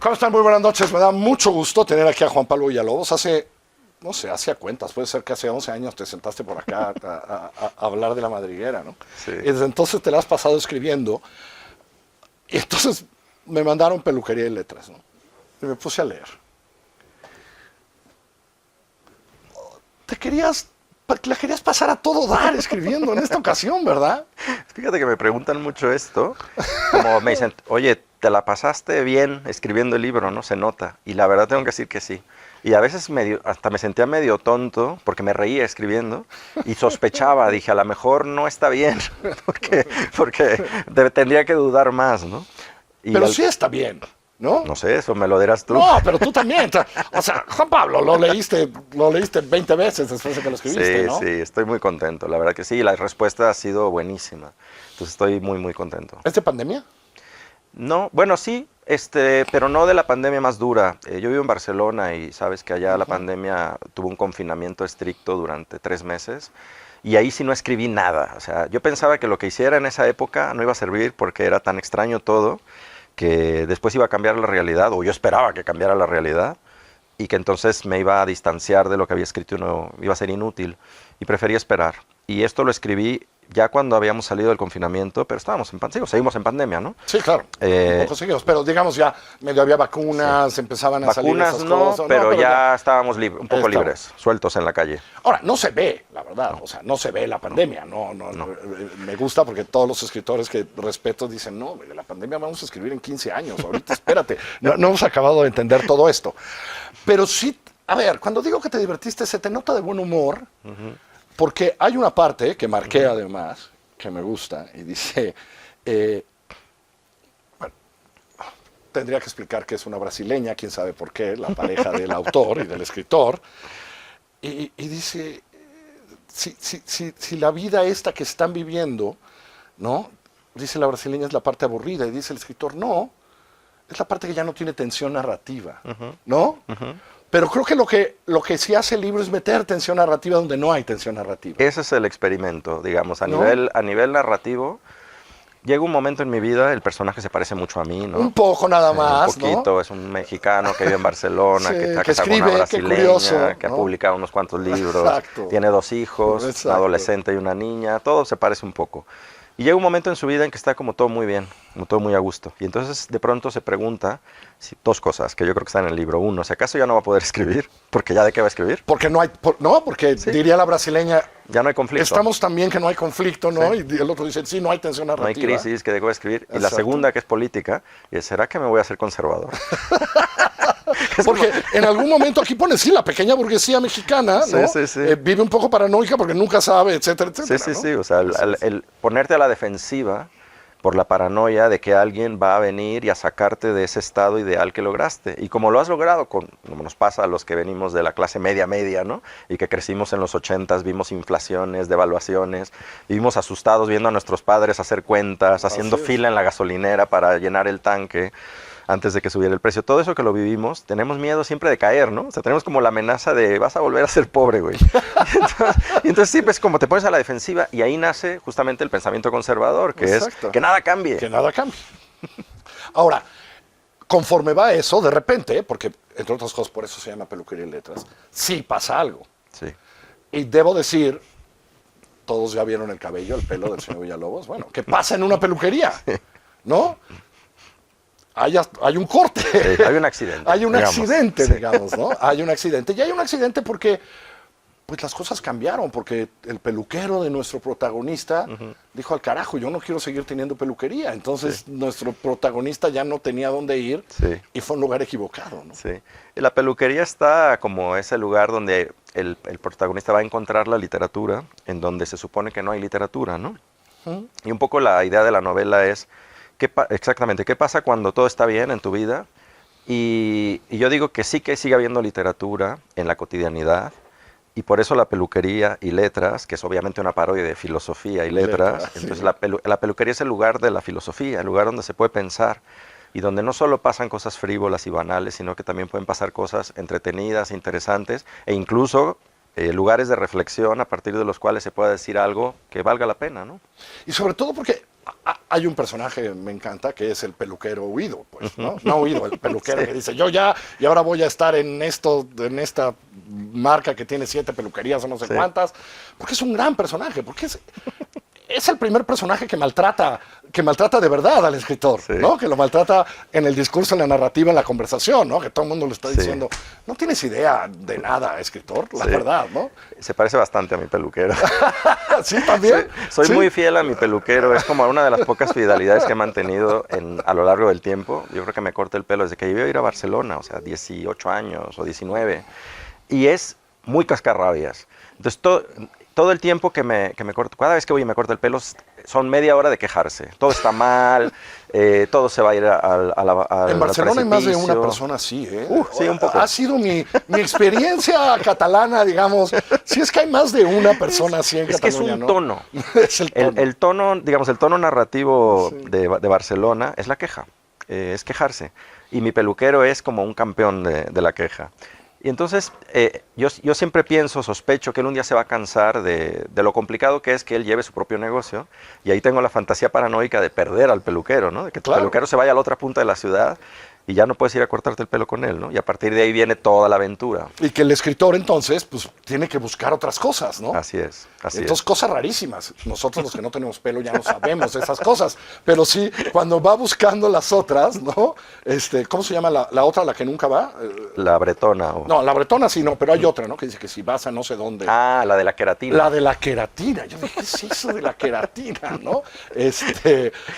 ¿Cómo están? Muy buenas noches. Me da mucho gusto tener aquí a Juan Pablo Villalobos. No sé, hacía cuentas, puede ser que hace 11 años te sentaste por acá a hablar de La Madriguera, ¿no? Sí. Y desde entonces te la has pasado escribiendo. Y entonces me mandaron Peluquería y Letras, ¿no? Y me puse a leer. La querías pasar a todo dar escribiendo en esta ocasión, ¿verdad? Fíjate que me preguntan mucho esto, como me dicen, oye, ¿te la pasaste bien escribiendo el libro, no? Se nota. Y la verdad tengo que decir que sí. Y a veces hasta me sentía medio tonto porque me reía escribiendo y sospechaba, dije, a lo mejor no está bien, porque tendría que dudar más, ¿no? Pero sí está bien, ¿no? No sé, eso me lo dirás tú. No, pero tú también. O sea, Juan Pablo, lo leíste 20 veces después de que lo escribiste, Sí, ¿no? sí, estoy muy contento, la verdad que sí, la respuesta ha sido buenísima. Entonces estoy muy, muy contento. ¿Es de pandemia? No, bueno, sí, pero no de la pandemia más dura. Yo vivo en Barcelona y sabes que allá la pandemia tuvo un confinamiento estricto durante 3 meses y ahí sí no escribí nada. O sea, yo pensaba que lo que hiciera en esa época no iba a servir porque era tan extraño todo que después iba a cambiar la realidad, o yo esperaba que cambiara la realidad y que entonces me iba a distanciar de lo que había escrito y no iba a ser inútil y preferí esperar. Y esto lo escribí ya cuando habíamos salido del confinamiento, pero estábamos en pandemia, seguimos en pandemia, ¿no? Sí, claro, un poco seguimos, pero digamos ya medio había vacunas, Sí. empezaban a salir Vacunas esas no, cosas. pero ya estábamos un poco Estamos. libres, sueltos en la calle. Ahora, no se ve, la verdad, o sea, no se ve la pandemia, no. Me gusta porque todos los escritores que respeto dicen, no, la pandemia vamos a escribir en 15 años, ahorita espérate, no hemos acabado de entender todo esto. Pero sí, a ver, cuando digo que te divertiste, se te nota de buen humor, porque hay una parte que marqué además, que me gusta, y dice, bueno, tendría que explicar que es una brasileña, quién sabe por qué, la pareja del autor y del escritor, y dice, si la vida esta que están viviendo, ¿no? Dice la brasileña es la parte aburrida, y dice el escritor, no, es la parte que ya no tiene tensión narrativa, ¿no? Pero creo que lo que sí hace el libro es meter tensión narrativa donde no hay tensión narrativa. Ese es el experimento, digamos, a ¿No? nivel narrativo. Llega un momento en mi vida, el personaje se parece mucho a mí, ¿no? Un poco nada más, un poquito, ¿no? es un mexicano que vive en Barcelona, Sí, que está que casado con una escribe, qué brasileña, curioso, que ha ¿no? publicado unos cuantos libros, Exacto. tiene 2 hijos, Exacto. un adolescente y una niña, todo se parece un poco. Y llega un momento en su vida en que está como todo muy bien, como todo muy a gusto. Y entonces de pronto se pregunta 2 cosas que yo creo que están en el libro. Uno, si acaso ya no va a poder escribir, porque ya de qué va a escribir. Porque no hay, porque Sí. diría la brasileña, Ya no hay conflicto. estamos tan bien que no hay conflicto, ¿no? Sí. Y el otro dice, sí, no hay tensión No hay narrativa. crisis, que de qué voy a escribir. Y la Exacto. segunda, que es política, y es, ¿será que me voy a hacer conservador? Porque en algún momento aquí pone, sí, la pequeña burguesía mexicana, ¿no? Sí, sí, sí. Vive un poco paranoica porque nunca sabe, etcétera, Sí, etcétera. sí, ¿no? sí. O sea, el ponerte a la defensiva por la paranoia de que alguien va a venir y a sacarte de ese estado ideal que lograste. Y como lo has logrado, como nos pasa a los que venimos de la clase media, ¿no? Y que crecimos en los 80s, vimos inflaciones, devaluaciones, vivimos asustados viendo a nuestros padres hacer cuentas, haciendo fila en la gasolinera para llenar el tanque antes de que subiera el precio. Todo eso que lo vivimos, tenemos miedo siempre de caer, ¿no? O sea, tenemos como la amenaza de vas a volver a ser pobre, güey. Y entonces sí, pues como te pones a la defensiva y ahí nace justamente el pensamiento conservador, que Exacto. es que nada cambie. Que nada cambie. Ahora, conforme va eso, de repente, porque entre otras cosas por eso se llama Peluquería y Letras, sí pasa algo. Sí. Y debo decir, todos ya vieron el cabello, el pelo del señor Villalobos, bueno, ¿qué pasa en una peluquería? ¿No? Hay un corte. Sí, hay un accidente. Hay un digamos. accidente, Sí. digamos, ¿no? Hay un accidente. Y hay un accidente porque pues las cosas cambiaron, porque el peluquero de nuestro protagonista dijo al carajo, yo no quiero seguir teniendo peluquería. Entonces nuestro protagonista ya no tenía dónde ir Sí. y fue un lugar equivocado, ¿no? Sí. Y la peluquería está como ese lugar donde el protagonista va a encontrar la literatura, en donde se supone que no hay literatura, ¿no? Y un poco la idea de la novela es, exactamente, ¿qué pasa cuando todo está bien en tu vida? Y yo digo que sí que sigue habiendo literatura en la cotidianidad, y por eso la peluquería y letras, que es obviamente una parodia de filosofía y letras, entonces sí. la peluquería es el lugar de la filosofía, el lugar donde se puede pensar, y donde no solo pasan cosas frívolas y banales, sino que también pueden pasar cosas entretenidas, interesantes, e incluso lugares de reflexión a partir de los cuales se pueda decir algo que valga la pena, ¿no? Y sobre todo porque Hay un personaje, me encanta, que es el peluquero huido, pues, ¿no? No huido, el peluquero que dice, yo ya, y ahora voy a estar en esta marca que tiene 7 peluquerías o no sé cuántas, porque es un gran personaje, porque es el primer personaje que maltrata de verdad al escritor, ¿no? Que lo maltrata en el discurso, en la narrativa, en la conversación, ¿no? Que todo el mundo le está diciendo, no tienes idea de nada, escritor, la verdad, ¿no? Se parece bastante a mi peluquero. ¿Sí, también? Soy muy fiel a mi peluquero, es como una de las pocas fidelidades que he mantenido a lo largo del tiempo. Yo creo que me corta el pelo desde que iba a ir a Barcelona, o sea, 18 años o 19, y es muy cascarrabias. Entonces, todo el tiempo que me corto, cada vez que voy y me corto el pelo, son media hora de quejarse. Todo está mal, todo se va a ir al En Barcelona hay más de una persona así, ¿eh? Sí, un poco. Ha sido mi experiencia catalana, digamos. Si es que hay más de una persona así en Cataluña, es que es un ¿no? tono. Es el tono. El tono, digamos, el tono narrativo de Barcelona es la queja, es quejarse. Y mi peluquero es como un campeón de la queja. Y entonces yo siempre sospecho que él un día se va a cansar de lo complicado que es que él lleve su propio negocio, y ahí tengo la fantasía paranoica de perder al peluquero, ¿no? De que tu peluquero se vaya a la otra punta de la ciudad y ya no puedes ir a cortarte el pelo con él, ¿no? Y a partir de ahí viene toda la aventura. Y que el escritor entonces pues tiene que buscar otras cosas, ¿no? Así es. Entonces, cosas rarísimas. Nosotros los que no tenemos pelo ya no sabemos esas cosas. Pero sí, cuando va buscando las otras, ¿no? ¿Cómo se llama la otra, la que nunca va? La bretona. No, la bretona sí, no, pero hay otra, ¿no? Que dice que si vas a no sé dónde. Ah, la de la queratina. La de la queratina. Yo dije, ¿qué es eso de la queratina, no?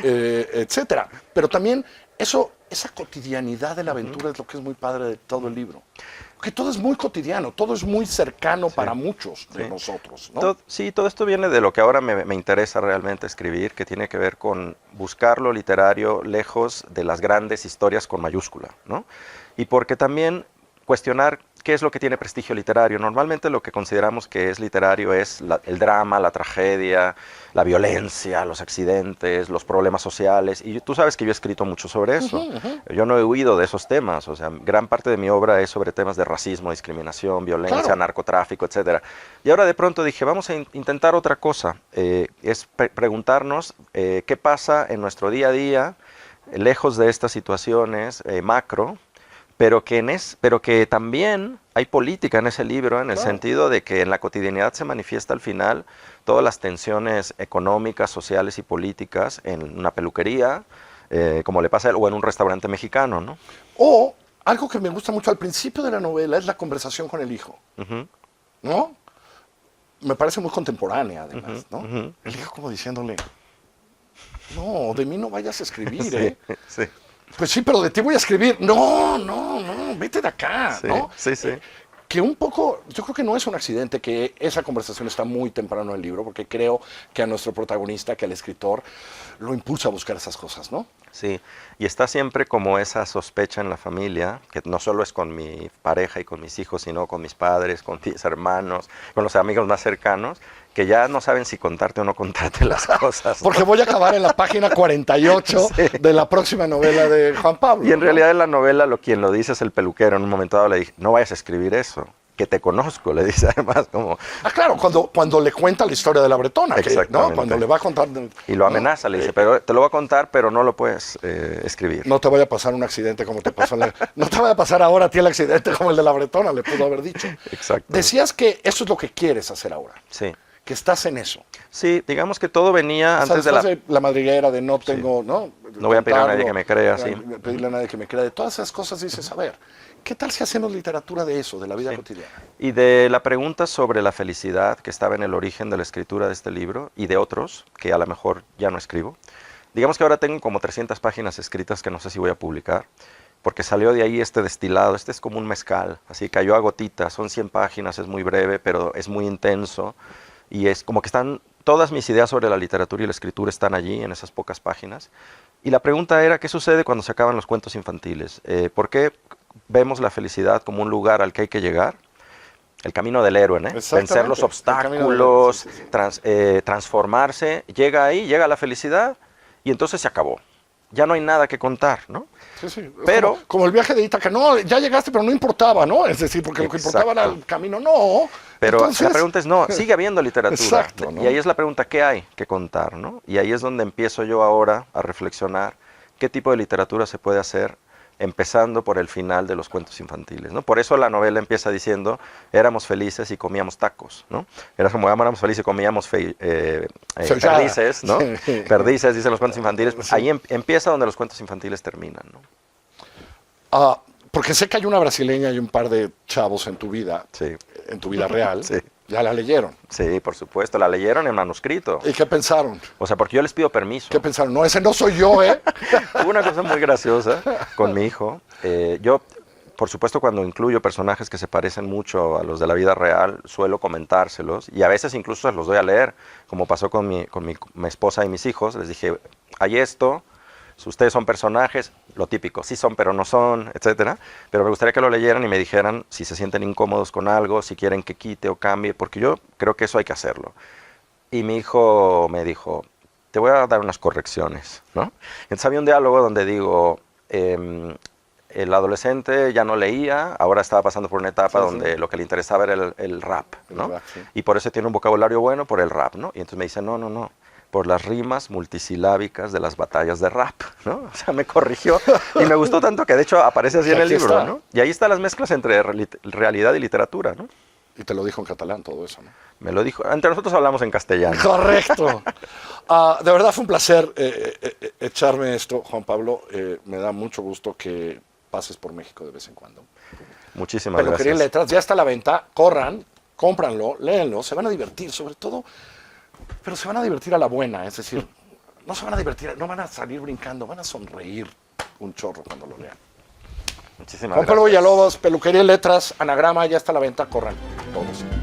Etcétera. Pero también esa cotidianidad de la aventura es lo que es muy padre de todo el libro. Porque todo es muy cotidiano, todo es muy cercano para muchos de nosotros, ¿no? Todo esto viene de lo que ahora me interesa realmente escribir, que tiene que ver con buscar lo literario lejos de las grandes historias con mayúscula, ¿no? Y porque también cuestionar qué es lo que tiene prestigio literario. Normalmente lo que consideramos que es literario es el drama, la tragedia, la violencia, los accidentes, los problemas sociales. Y tú sabes que yo he escrito mucho sobre eso. Yo no he huido de esos temas. O sea, gran parte de mi obra es sobre temas de racismo, discriminación, violencia, narcotráfico, etcétera. Y ahora de pronto dije, vamos a intentar otra cosa. Es preguntarnos qué pasa en nuestro día a día, lejos de estas situaciones macro, pero que también hay política en ese libro, en el sentido de que en la cotidianidad se manifiesta al final todas las tensiones económicas, sociales y políticas en una peluquería, como le pasa a él, o en un restaurante mexicano, ¿no? O algo que me gusta mucho al principio de la novela es la conversación con el hijo, ¿no? Me parece muy contemporánea, además, ¿no? El hijo como diciéndole, no, de mí no vayas a escribir, ¿eh? Sí. Pues sí, pero de ti voy a escribir. No, vete de acá, ¿no? Sí. Que un poco, yo creo que no es un accidente que esa conversación está muy temprano en el libro, porque creo que a nuestro protagonista, que al escritor, lo impulsa a buscar esas cosas, ¿no? Sí, y está siempre como esa sospecha en la familia, que no solo es con mi pareja y con mis hijos, sino con mis padres, con mis hermanos, con los amigos más cercanos, que ya no saben si contarte o no contarte las cosas, ¿no? Porque voy a acabar en la página 48 de la próxima novela de Juan Pablo. Y en realidad en la novela quien lo dice es el peluquero. En un momento dado le dije, no vayas a escribir eso, que te conozco, le dice además como... claro, cuando le cuenta la historia de la bretona, Exactamente. ¿no? Cuando le va a contar... Y lo amenaza, le dice, pero te lo voy a contar, pero no lo puedes escribir. No te vaya a pasar un accidente como te pasó no te vaya a pasar ahora a ti el accidente como el de la bretona, le pudo haber dicho. Exacto. Decías que eso es lo que quieres hacer ahora. Sí. Que estás en eso. Sí, digamos que todo venía antes de la madriguera, de no tengo, ¿no? No voy a pedir a nadie que me crea, sí. Pedirle a nadie que me crea. De todas esas cosas dices, a ver, ¿qué tal si hacemos literatura de eso, de la vida cotidiana? Y de la pregunta sobre la felicidad que estaba en el origen de la escritura de este libro y de otros que a lo mejor ya no escribo. Digamos que ahora tengo como 300 páginas escritas que no sé si voy a publicar, porque salió de ahí este destilado. Este es como un mezcal, así cayó a gotitas, son 100 páginas, es muy breve, pero es muy intenso. Y es como que todas mis ideas sobre la literatura y la escritura están allí, en esas pocas páginas. Y la pregunta era, ¿qué sucede cuando se acaban los cuentos infantiles? ¿Por qué vemos la felicidad como un lugar al que hay que llegar? El camino del héroe, ¿no? Vencer los obstáculos, transformarse, llega ahí, llega la felicidad y entonces se acabó. Ya no hay nada que contar, ¿no? Sí. Pero como el viaje de Ítaca, no, ya llegaste, pero no importaba, ¿no? Es decir, porque lo que importaba era el camino, no. Pero Entonces, la pregunta es, no, sigue habiendo literatura. Exacto, ¿no? Y ahí es la pregunta, ¿qué hay que contar? ¿No? Y ahí es donde empiezo yo ahora a reflexionar qué tipo de literatura se puede hacer, empezando por el final de los cuentos infantiles, ¿no? Por eso la novela empieza diciendo, éramos felices y comíamos tacos, ¿no? Éramos felices y comíamos Feijoada. perdices, ¿no? Sí. Perdices, dicen los cuentos infantiles. Sí. Ahí empieza donde los cuentos infantiles terminan, ¿no? Porque sé que hay una brasileña y un par de chavos en tu vida Sí, real, Sí. ya la leyeron. sí, por supuesto. La leyeron en manuscrito. ¿Y qué pensaron? O sea, porque yo les pido permiso. ¿Qué pensaron? No, ese no soy yo, ¿eh? Hubo una cosa muy graciosa con mi hijo. Yo, por supuesto, cuando incluyo personajes que se parecen mucho a los de la vida real, suelo comentárselos y a veces incluso se los doy a leer, como pasó con mi esposa y mis hijos. Les dije, hay esto, si ustedes son personajes, lo típico, sí son pero no son, etcétera. Pero me gustaría que lo leyeran y me dijeran si se sienten incómodos con algo, si quieren que quite o cambie, porque yo creo que eso hay que hacerlo. Y mi hijo me dijo, te voy a dar unas correcciones, ¿no? Entonces había un diálogo donde digo, el adolescente ya no leía, ahora estaba pasando por una etapa Sí, donde sí. lo que le interesaba era el rap, ¿no? El rap, sí. Y por eso tiene un vocabulario bueno por el rap, ¿no? Y entonces me dice, no, por las rimas multisilábicas de las batallas de rap, ¿no? O sea, me corrigió y me gustó tanto que de hecho aparece así Y en el aquí libro, está. ¿no? Y ahí están las mezclas entre realidad y literatura, ¿no? Y te lo dijo en catalán todo eso, ¿no? Me lo dijo, entre nosotros hablamos en castellano. Correcto. De verdad fue un placer echarme esto, Juan Pablo. Me da mucho gusto que pases por México de vez en cuando. Muchísimas Peluquería y gracias. Letras, ya está a la venta. Corran, cómpranlo, léenlo, se van a divertir, sobre todo, pero se van a divertir a la buena, es decir, no se van a divertir, no van a salir brincando, van a sonreír un chorro cuando lo lean. Muchísimas Juan Pablo gracias. Villalobos, Peluquería y Letras, Anagrama, ya está a la venta, corran todos.